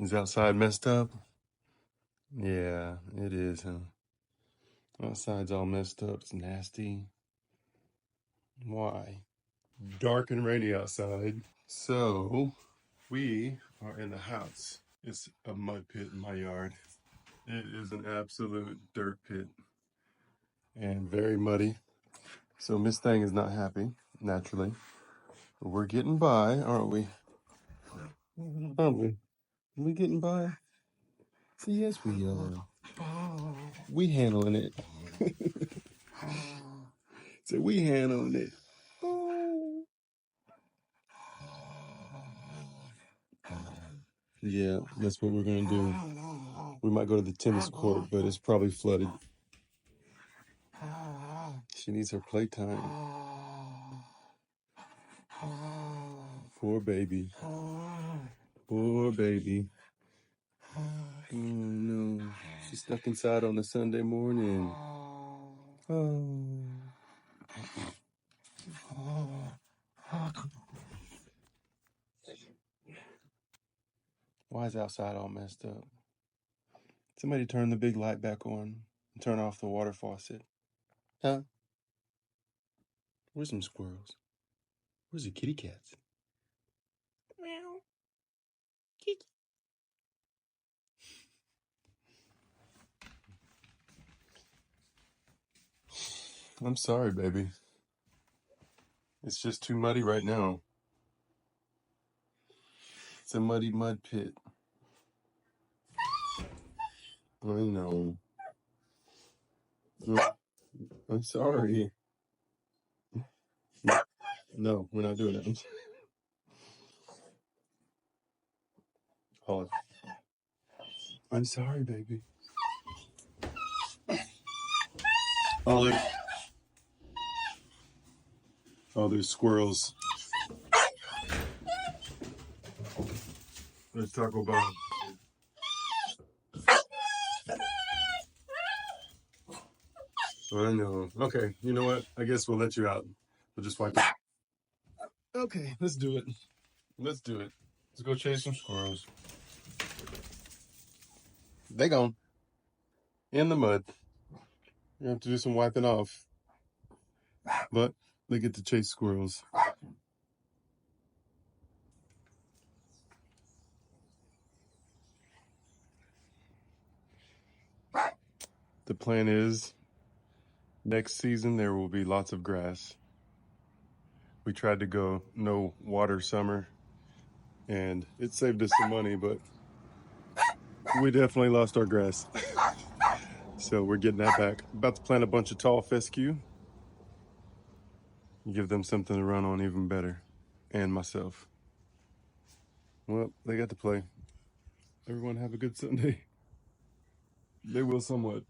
Is outside messed up? Yeah, it is, huh? Outside's all messed up. It's nasty. Why? Dark and rainy outside. So, we are in the house. It's a mud pit in my yard. It is an absolute dirt pit and very muddy. So Miss Thing is not happy, naturally. But we're getting by, aren't we? Aren't we? Are we getting by? Yes, we are. We handling it. So we handling it. Yeah, that's what we're gonna do. We might go to the tennis court, but it's probably flooded. She needs her playtime. Poor baby. Poor baby. Oh no. She's stuck inside on a Sunday morning. Oh. Why is outside all messed up? Somebody turn the big light back on and turn off the water faucet. Huh? Where's some squirrels? Where's the kitty cats? Meow. Kitty. I'm sorry, baby. It's just too muddy right now. It's a muddy mud pit. I know. I'm sorry. No, we're not doing it. Hold on. I'm sorry, baby. Olive. Oh, there's squirrels. There's Taco Bell. I know. Okay, you know what? I guess we'll let you out. We'll just wipe it. Okay, let's do it. Let's do it. Let's go chase some squirrels. They gone. In the mud. You have to do some wiping off. But they get to chase squirrels. The plan is next season there will be lots of grass. We tried to go no water summer and it saved us some money, but we definitely lost our grass. So we're getting that back. About to plant a bunch of tall fescue. Give them something to run on even better. And myself. Well, they got to play. Everyone have a good Sunday. They will somewhat.